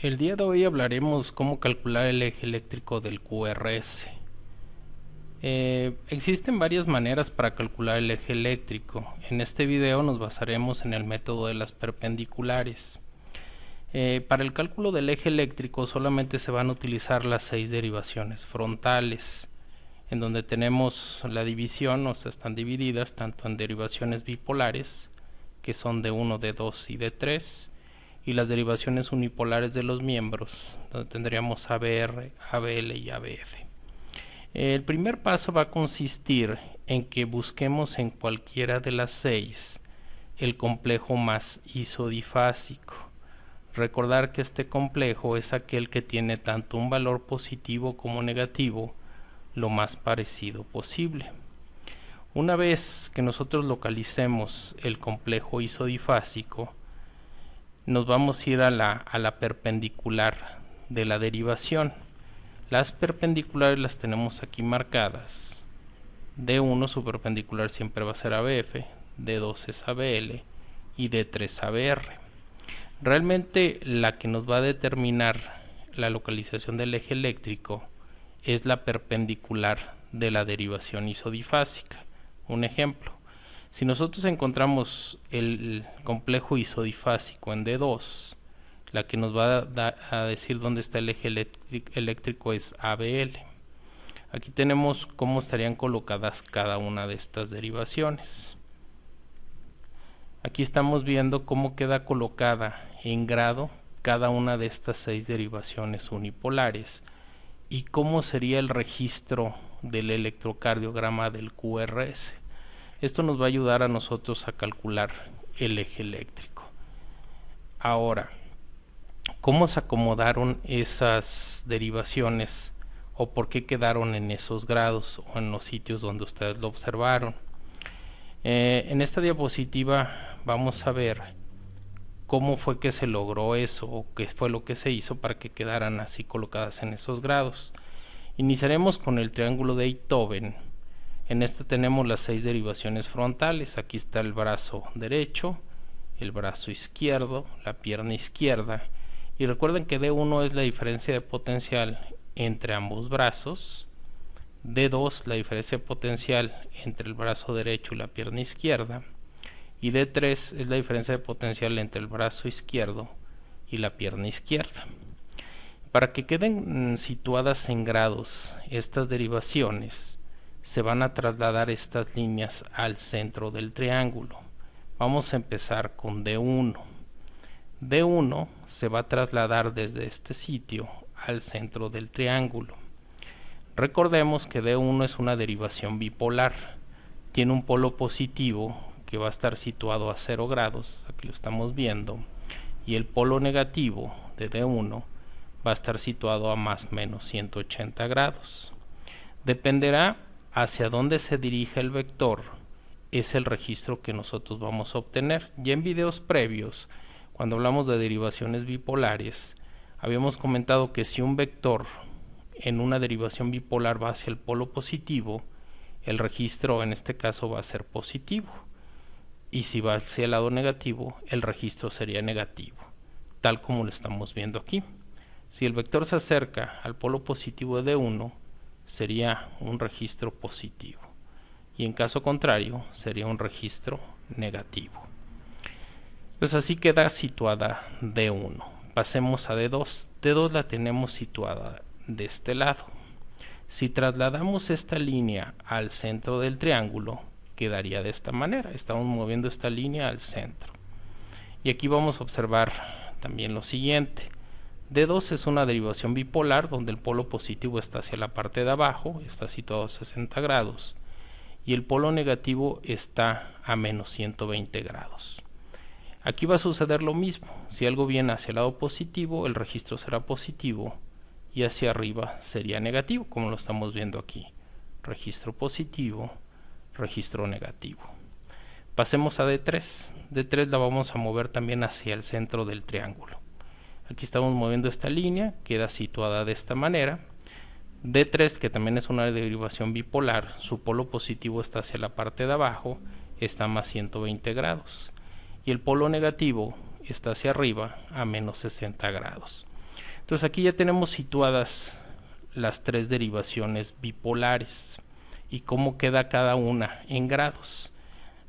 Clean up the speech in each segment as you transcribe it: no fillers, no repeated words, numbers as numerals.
El día de hoy hablaremos cómo calcular el eje eléctrico del QRS. Existen varias maneras para calcular el eje eléctrico. En este video nos basaremos en el método de las perpendiculares. Para el cálculo del eje eléctrico solamente se van a utilizar las 6 derivaciones frontales, en donde tenemos la división, o sea, están divididas tanto en derivaciones bipolares, que son de 1, de 2 y de 3, y las derivaciones unipolares de los miembros, donde tendríamos ABR, ABL y ABF. El primer paso va a consistir en que busquemos en cualquiera de las 6 el complejo más isodifásico. Recordar que este complejo es aquel que tiene tanto un valor positivo como negativo lo más parecido posible. Una vez que nosotros localicemos el complejo isodifásico, nos vamos a ir a la perpendicular de la derivación. Las perpendiculares las tenemos aquí marcadas. D1 su perpendicular siempre va a ser ABF, D2 es ABL y D3 ABR. Realmente la que nos va a determinar la localización del eje eléctrico es la perpendicular de la derivación isodifásica. Un ejemplo: si nosotros encontramos el complejo isodifásico en D2, la que nos va a decir dónde está el eje eléctrico es ABL. Aquí tenemos cómo estarían colocadas cada una de estas derivaciones. Aquí estamos viendo cómo queda colocada en grado cada una de estas 6 derivaciones unipolares y cómo sería el registro del electrocardiograma del QRS. Esto nos va a ayudar a nosotros a calcular el eje eléctrico. Ahora, ¿cómo se acomodaron esas derivaciones o por qué quedaron en esos grados o en los sitios donde ustedes lo observaron? En esta diapositiva vamos a ver cómo fue que se logró eso o qué fue lo que se hizo para que quedaran así colocadas en esos grados. Iniciaremos con el triángulo de Einthoven. En este tenemos las 6 derivaciones frontales. Aquí está el brazo derecho, el brazo izquierdo, la pierna izquierda. Y recuerden que D1 es la diferencia de potencial entre ambos brazos. D2 la diferencia de potencial entre el brazo derecho y la pierna izquierda. Y D3 es la diferencia de potencial entre el brazo izquierdo y la pierna izquierda. Para que queden situadas en grados estas derivaciones, se van a trasladar estas líneas al centro del triángulo. Vamos a empezar con D1. D1 se va a trasladar desde este sitio al centro del triángulo. Recordemos que D1 es una derivación bipolar. Tiene un polo positivo que va a estar situado a 0 grados, aquí lo estamos viendo, y el polo negativo de D1 va a estar situado a más o menos 180 grados. Dependerá hacia dónde se dirige el vector, es el registro que nosotros vamos a obtener. Ya en videos previos, cuando hablamos de derivaciones bipolares, habíamos comentado que si un vector en una derivación bipolar va hacia el polo positivo, el registro en este caso va a ser positivo, y si va hacia el lado negativo, el registro sería negativo, tal como lo estamos viendo aquí. Si el vector se acerca al polo positivo de D1, sería un registro positivo, y en caso contrario sería un registro negativo. Pues así queda situada D1. Pasemos a D2. D2 la tenemos situada de este lado. Si trasladamos esta línea al centro del triángulo, quedaría de esta manera. Estamos moviendo esta línea al centro. Y aquí vamos a observar también lo siguiente. D2 es una derivación bipolar donde el polo positivo está hacia la parte de abajo, está situado a 60 grados, y el polo negativo está a menos 120 grados. Aquí va a suceder lo mismo. Si algo viene hacia el lado positivo, el registro será positivo, y hacia arriba sería negativo, como lo estamos viendo aquí. Registro positivo, registro negativo. Pasemos a D3. D3 la vamos a mover también hacia el centro del triángulo. Aquí estamos moviendo esta línea, queda situada de esta manera. D3, que también es una derivación bipolar, su polo positivo está hacia la parte de abajo, está a más 120 grados. Y el polo negativo está hacia arriba a menos 60 grados. Entonces aquí ya tenemos situadas las tres derivaciones bipolares y cómo queda cada una en grados.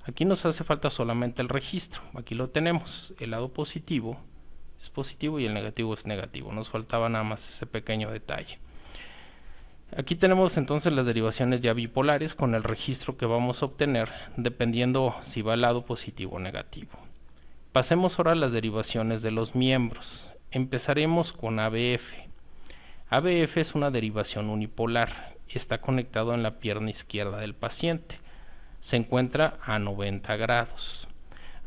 Aquí nos hace falta solamente el registro. Aquí lo tenemos. El lado positivo es positivo y el negativo es negativo. Nos faltaba nada más ese pequeño detalle. Aquí tenemos entonces las derivaciones ya bipolares con el registro que vamos a obtener dependiendo si va al lado positivo o negativo. Pasemos ahora a las derivaciones de los miembros. Empezaremos con ABF. ABF es una derivación unipolar. Está conectado en la pierna izquierda del paciente. Se encuentra a 90 grados.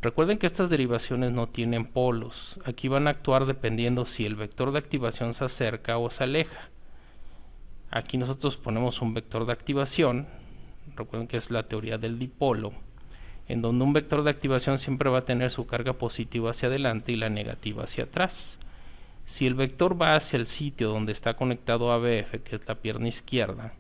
Recuerden que estas derivaciones no tienen polos. Aquí van a actuar dependiendo si el vector de activación se acerca o se aleja. Aquí nosotros ponemos un vector de activación. Recuerden que es la teoría del dipolo, en donde un vector de activación siempre va a tener su carga positiva hacia adelante y la negativa hacia atrás. Si el vector va hacia el sitio donde está conectado ABF, que es la pierna izquierda,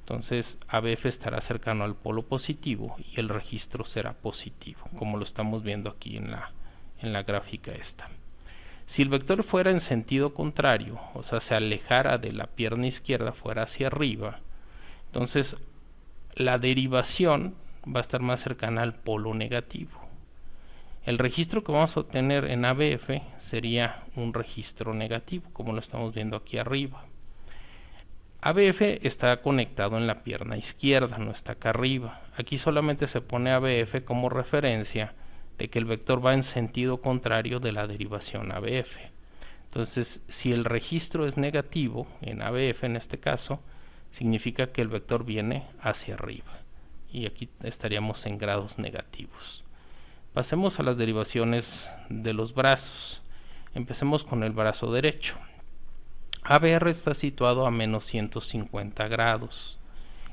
entonces ABF estará cercano al polo positivo y el registro será positivo, como lo estamos viendo aquí en la gráfica esta. Si el vector fuera en sentido contrario, o sea, se alejara de la pierna izquierda, fuera hacia arriba, entonces la derivación va a estar más cercana al polo negativo. El registro que vamos a obtener en ABF sería un registro negativo, como lo estamos viendo aquí arriba. ABF está conectado en la pierna izquierda, no está acá arriba. Aquí solamente se pone ABF como referencia de que el vector va en sentido contrario de la derivación ABF. Entonces, si el registro es negativo, en ABF en este caso, significa que el vector viene hacia arriba. Y aquí estaríamos en grados negativos. Pasemos a las derivaciones de los brazos. Empecemos con el brazo derecho. ABR está situado a menos 150 grados.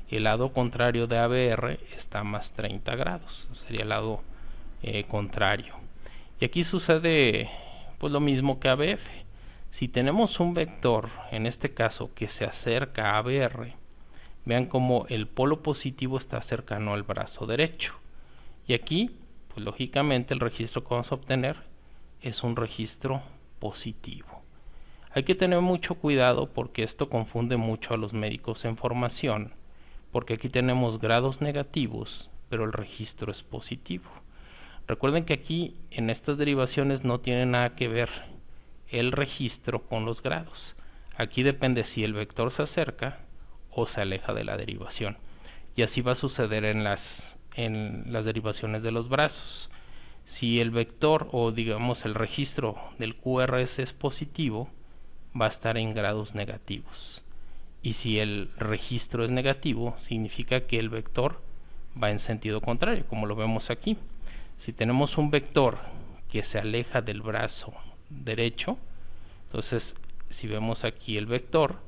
El lado contrario de ABR está a más 30 grados. Sería el lado contrario. Y aquí sucede pues lo mismo que ABF. Si tenemos un vector, en este caso, que se acerca a ABR, vean como el polo positivo está cercano al brazo derecho. Y aquí, pues lógicamente el registro que vamos a obtener es un registro positivo. Hay que tener mucho cuidado porque esto confunde mucho a los médicos en formación, porque aquí tenemos grados negativos, pero el registro es positivo. Recuerden que aquí en estas derivaciones no tiene nada que ver el registro con los grados. Aquí depende si el vector se acerca o se aleja de la derivación. Y así va a suceder en las derivaciones de los brazos. Si el vector o digamos el registro del QRS es positivo, va a estar en grados negativos. Y si el registro es negativo, significa que el vector va en sentido contrario, como lo vemos aquí. Si tenemos un vector que se aleja del brazo derecho, entonces si vemos aquí el vector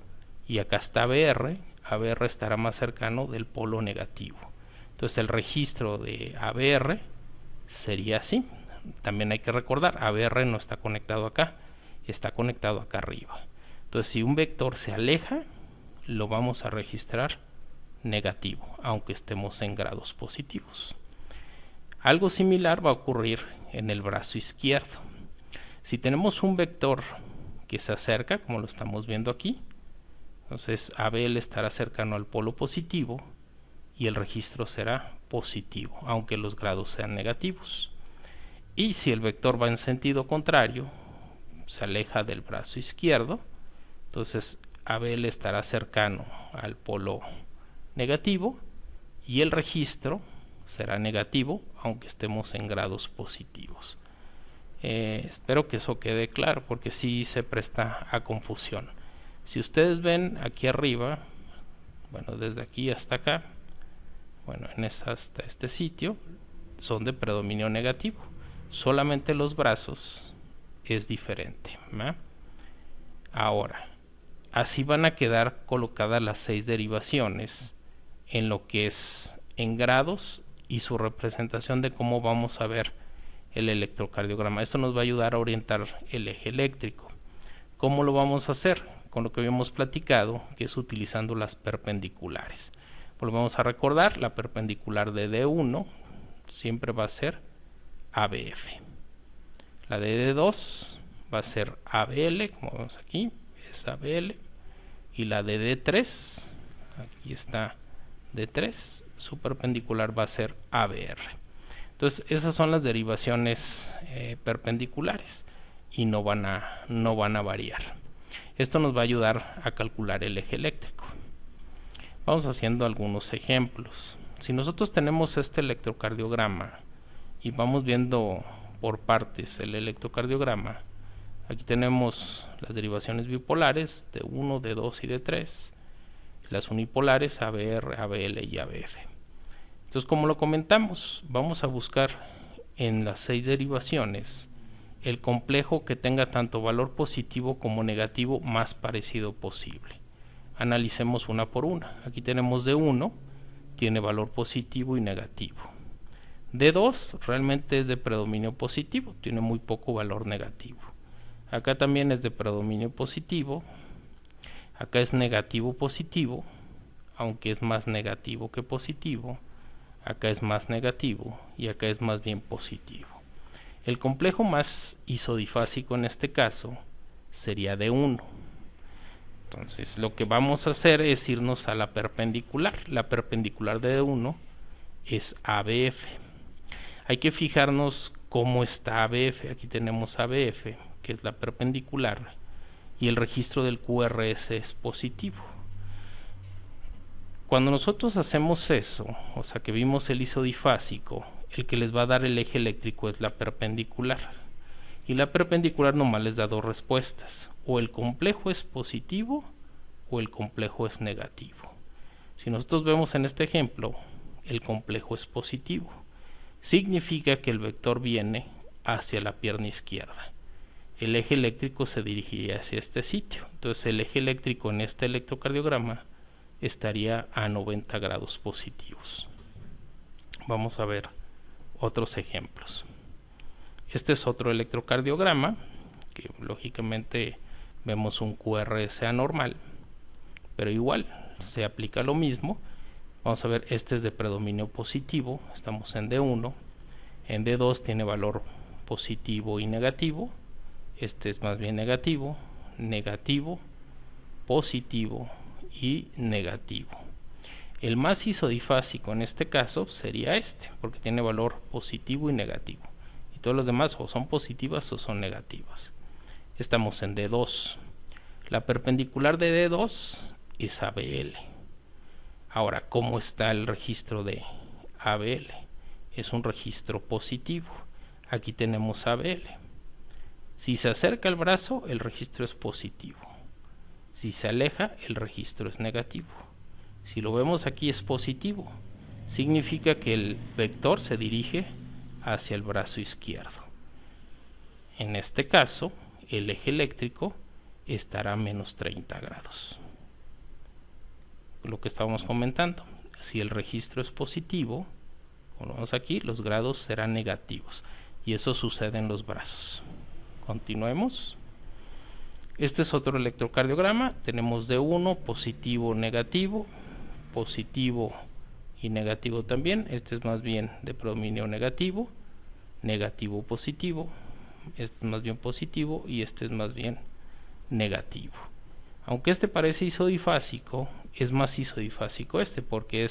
y acá está ABR, ABR estará más cercano del polo negativo. Entonces el registro de ABR sería así. También hay que recordar, ABR no está conectado acá, está conectado acá arriba. Entonces si un vector se aleja, lo vamos a registrar negativo, aunque estemos en grados positivos. Algo similar va a ocurrir en el brazo izquierdo. Si tenemos un vector que se acerca, como lo estamos viendo aquí, entonces ABL estará cercano al polo positivo y el registro será positivo, aunque los grados sean negativos. Y si el vector va en sentido contrario, se aleja del brazo izquierdo, entonces ABL estará cercano al polo negativo y el registro será negativo, aunque estemos en grados positivos. Espero que eso quede claro, porque sí se presta a confusión. Si ustedes ven aquí arriba, bueno, desde aquí hasta acá, bueno, hasta este sitio, son de predominio negativo. Solamente los brazos es diferente, ¿verdad? Ahora, así van a quedar colocadas las 6 derivaciones en lo que es en grados y su representación de cómo vamos a ver el electrocardiograma. Esto nos va a ayudar a orientar el eje eléctrico. ¿Cómo lo vamos a hacer? Con lo que habíamos platicado, que es utilizando las perpendiculares. Volvemos a recordar, la perpendicular de D1 siempre va a ser ABF. La de D2 va a ser ABL, como vemos aquí, es ABL, y la de D3, aquí está D3, su perpendicular va a ser ABR. Entonces esas son las derivaciones perpendiculares y no van a variar. Esto nos va a ayudar a calcular el eje eléctrico. Vamos haciendo algunos ejemplos. Si nosotros tenemos este electrocardiograma y vamos viendo por partes el electrocardiograma, aquí tenemos las derivaciones bipolares de 1, de 2 y de 3, las unipolares ABR, ABL y ABF. Entonces, como lo comentamos, vamos a buscar en las 6 derivaciones el complejo que tenga tanto valor positivo como negativo más parecido posible. Analicemos una por una. Aquí tenemos D1, tiene valor positivo y negativo. D2 realmente es de predominio positivo, tiene muy poco valor negativo. Acá también es de predominio positivo, acá es negativo positivo, aunque es más negativo que positivo, acá es más negativo y acá es más bien positivo. El complejo más isodifásico en este caso sería D1. Entonces lo que vamos a hacer es irnos a la perpendicular. La perpendicular de D1 es ABF. Hay que fijarnos cómo está ABF. Aquí tenemos ABF, que es la perpendicular, y el registro del QRS es positivo. Cuando nosotros hacemos eso, o sea que vimos el isodifásico, el que les va a dar el eje eléctrico es la perpendicular. Y la perpendicular nomás les da dos respuestas: o el complejo es positivo o el complejo es negativo. Si nosotros vemos en este ejemplo, el complejo es positivo. Significa que el vector viene hacia la pierna izquierda. El eje eléctrico se dirigiría hacia este sitio. Entonces el eje eléctrico en este electrocardiograma estaría a 90 grados positivos. Vamos a ver otros ejemplos. Este es otro electrocardiograma que lógicamente vemos un QRS anormal, pero igual se aplica lo mismo. Vamos a ver, este es de predominio positivo, estamos en D1, en D2 tiene valor positivo y negativo, este es más bien negativo, negativo, positivo y negativo. El más isodifásico en este caso sería este, porque tiene valor positivo y negativo, y todos los demás o son positivas o son negativas. Estamos en D2. La perpendicular de D2 es ABL. Ahora, ¿cómo está el registro de ABL? Es un registro positivo. Aquí tenemos ABL. Si se acerca el brazo, el registro es positivo. Si se aleja, el registro es negativo. Si lo vemos aquí es positivo. Significa que el vector se dirige hacia el brazo izquierdo. En este caso, el eje eléctrico estará a menos 30 grados. Lo que estábamos comentando, si el registro es positivo, como vemos aquí, los grados serán negativos, y eso sucede en los brazos. Continuemos. Este es otro electrocardiograma. Tenemos D1 positivo, negativo, positivo y negativo también. Este es más bien de predominio negativo, negativo, positivo. Este es más bien positivo y este es más bien negativo. Aunque este parece isodifásico, es más isodifásico este, porque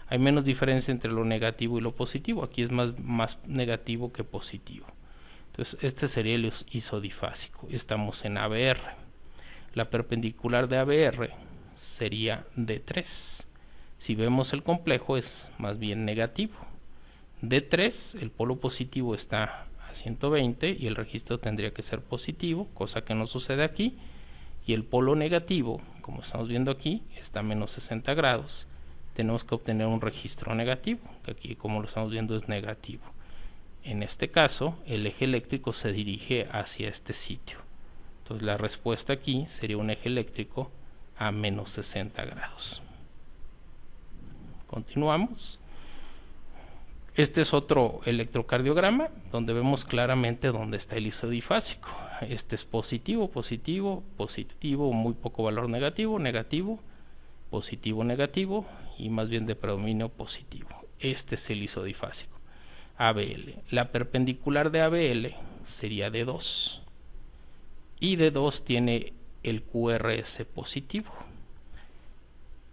hay menos diferencia entre lo negativo y lo positivo. Aquí es más negativo que positivo. Entonces este sería el isodifásico. Estamos en ABR. La perpendicular de ABR sería D3. Si vemos el complejo es más bien negativo. D3, el polo positivo está a 120 y el registro tendría que ser positivo, cosa que no sucede aquí. Y el polo negativo, como estamos viendo aquí, está a menos 60 grados. Tenemos que obtener un registro negativo, que aquí, como lo estamos viendo, es negativo. En este caso, el eje eléctrico se dirige hacia este sitio. Entonces la respuesta aquí sería un eje eléctrico a menos 60 grados. Continuamos. Este es otro electrocardiograma donde vemos claramente dónde está el isodifásico. Este es positivo, positivo, positivo, muy poco valor negativo, negativo, positivo, negativo y más bien de predominio positivo. Este es el isodifásico. ABL. La perpendicular de ABL sería D2. Y D2 tiene el QRS positivo.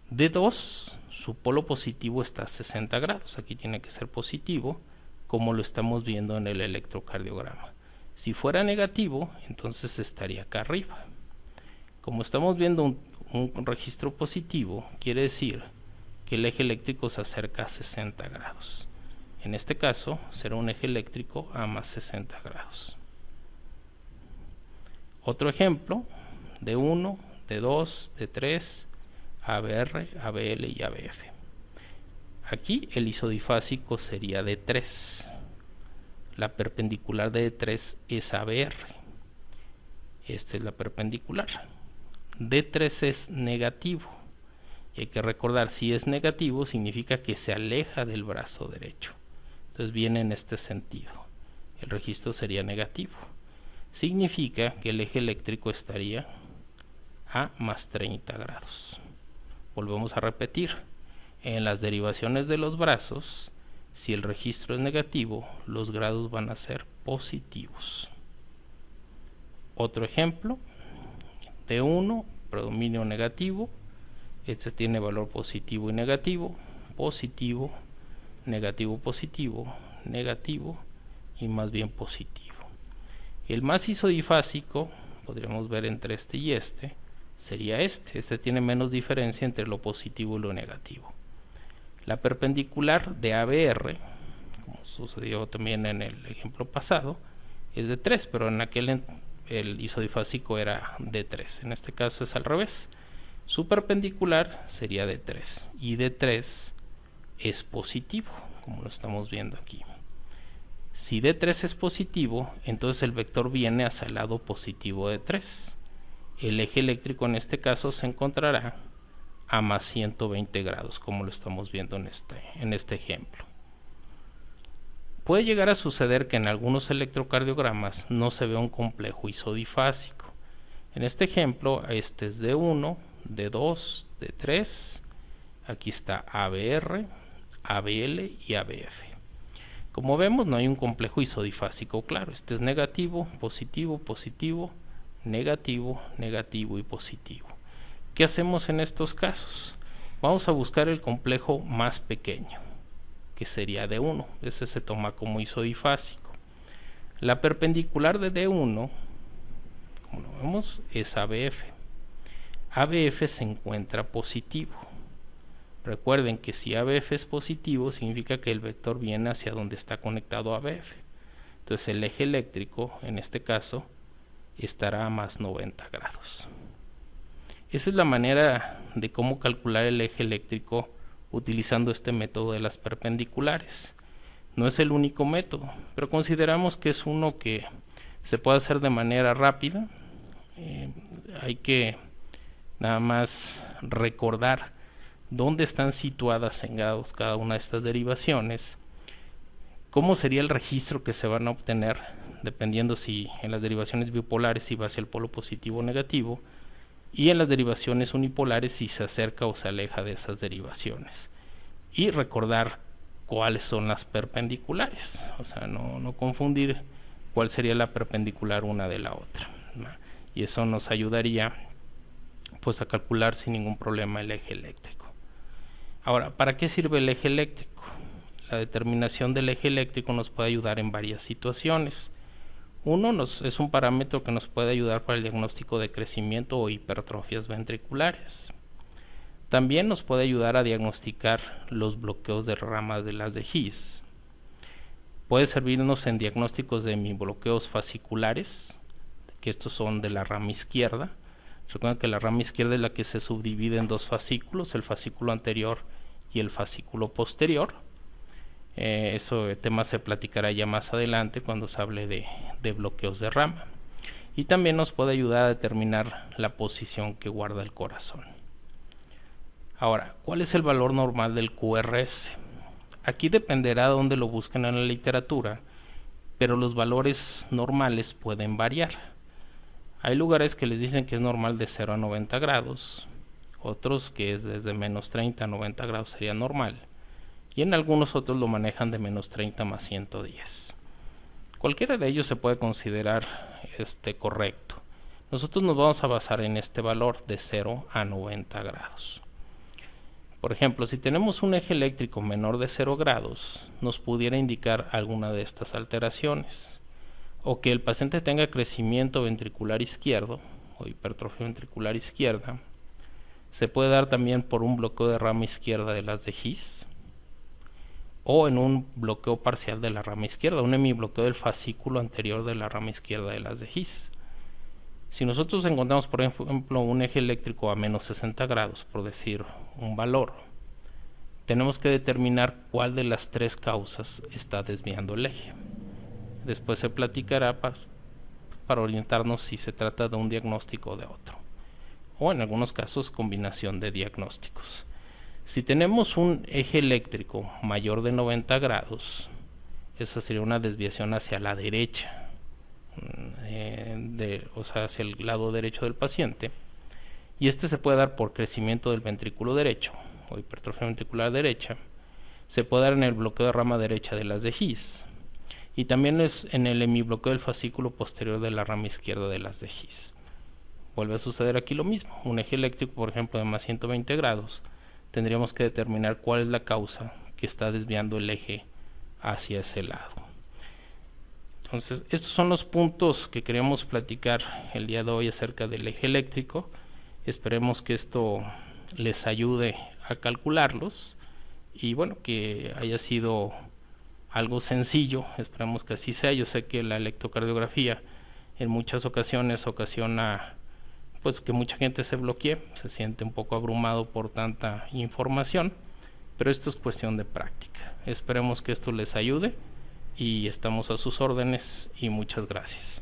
D2, su polo positivo está a 60 grados, aquí tiene que ser positivo, como lo estamos viendo en el electrocardiograma. Si fuera negativo, entonces estaría acá arriba. Como estamos viendo un registro positivo, quiere decir que el eje eléctrico se acerca a 60 grados. En este caso, será un eje eléctrico a más 60 grados. Otro ejemplo, D1, D2, D3, ABR, ABL y ABF. Aquí el isodifásico sería D3. La perpendicular de D3 es ABR. Esta es la perpendicular. D3 es negativo. Y hay que recordar, si es negativo significa que se aleja del brazo derecho. Entonces viene en este sentido. El registro sería negativo. Significa que el eje eléctrico estaría a más 30 grados. Volvemos a repetir. En las derivaciones de los brazos, si el registro es negativo, los grados van a ser positivos. Otro ejemplo, D1, predominio negativo. Este tiene valor positivo y negativo, positivo, negativo, positivo, negativo y más bien positivo. El más isodifásico, podríamos ver entre este y este, sería este. Este tiene menos diferencia entre lo positivo y lo negativo. La perpendicular de ABR, como sucedió también en el ejemplo pasado, es de 3, pero en aquel el isodifásico era de 3. En este caso es al revés. Su perpendicular sería de 3 y de 3 es positivo, como lo estamos viendo aquí. Si D3 es positivo, entonces el vector viene hacia el lado positivo de 3. El eje eléctrico en este caso se encontrará a más 120 grados, como lo estamos viendo en este ejemplo. Puede llegar a suceder que en algunos electrocardiogramas no se vea un complejo isodifásico. En este ejemplo, este es D1, D2, D3, aquí está ABR, ABL y ABF. Como vemos, no hay un complejo isodifásico claro. Este es negativo, positivo, positivo, negativo, negativo y positivo. ¿Qué hacemos en estos casos? Vamos a buscar el complejo más pequeño, que sería D1. Ese se toma como isodifásico. La perpendicular de D1, como lo vemos, es ABF. ABF se encuentra positivo. Recuerden que si ABF es positivo, significa que el vector viene hacia donde está conectado a ABF. Entonces el eje eléctrico, en este caso, estará a más 90 grados. Esa es la manera de cómo calcular el eje eléctrico utilizando este método de las perpendiculares. No es el único método, pero consideramos que es uno que se puede hacer de manera rápida. Hay que nada más recordar dónde están situadas en grados cada una de estas derivaciones, cómo sería el registro que se van a obtener, dependiendo si en las derivaciones bipolares si va hacia el polo positivo o negativo, y en las derivaciones unipolares si se acerca o se aleja de esas derivaciones. Y recordar cuáles son las perpendiculares, o sea, no confundir cuál sería la perpendicular una de la otra, ¿no? Y eso nos ayudaría pues a calcular sin ningún problema el eje eléctrico. Ahora, ¿para qué sirve el eje eléctrico? La determinación del eje eléctrico nos puede ayudar en varias situaciones. Uno es un parámetro que nos puede ayudar para el diagnóstico de crecimiento o hipertrofias ventriculares. También nos puede ayudar a diagnosticar los bloqueos de ramas de las de His. Puede servirnos en diagnósticos de hemibloqueos fasciculares, que estos son de la rama izquierda. Recuerden que la rama izquierda es la que se subdivide en dos fascículos, el fascículo anterior y el fascículo posterior. Ese tema se platicará ya más adelante cuando se hable de bloqueos de rama. Y también nos puede ayudar a determinar la posición que guarda el corazón. Ahora, ¿cuál es el valor normal del QRS? Aquí dependerá de dónde lo busquen en la literatura, pero los valores normales pueden variar. Hay lugares que les dicen que es normal de 0 a 90 grados, otros que es desde menos 30 a 90 grados sería normal, y en algunos otros lo manejan de menos 30 más 110. Cualquiera de ellos se puede considerar correcto. Nosotros nos vamos a basar en este valor de 0 a 90 grados. Por ejemplo, si tenemos un eje eléctrico menor de 0 grados, nos pudiera indicar alguna de estas alteraciones, o que el paciente tenga crecimiento ventricular izquierdo o hipertrofia ventricular izquierda. Se puede dar también por un bloqueo de rama izquierda de las de His, o en un bloqueo parcial de la rama izquierda, un hemibloqueo del fascículo anterior de la rama izquierda de las de His. Si nosotros encontramos, por ejemplo, un eje eléctrico a menos 60 grados, por decir un valor, tenemos que determinar cuál de las tres causas está desviando el eje. Después se platicará para orientarnos si se trata de un diagnóstico o de otro, o en algunos casos combinación de diagnósticos. Si tenemos un eje eléctrico mayor de 90 grados, esa sería una desviación hacia la derecha, o sea, hacia el lado derecho del paciente, y este se puede dar por crecimiento del ventrículo derecho o hipertrofia ventricular derecha. Se puede dar en el bloqueo de rama derecha de las de His, y también es en el hemibloqueo del fascículo posterior de la rama izquierda de las de His. Vuelve a suceder aquí lo mismo. Un eje eléctrico, por ejemplo, de más 120 grados, tendríamos que determinar cuál es la causa que está desviando el eje hacia ese lado. Entonces, estos son los puntos que queríamos platicar el día de hoy acerca del eje eléctrico. Esperemos que esto les ayude a calcularlos y bueno, que haya sido algo sencillo. Esperemos que así sea. Yo sé que la electrocardiografía en muchas ocasiones ocasiona pues que mucha gente se bloquee, se siente un poco abrumado por tanta información, pero esto es cuestión de práctica. Esperemos que esto les ayude y estamos a sus órdenes y muchas gracias.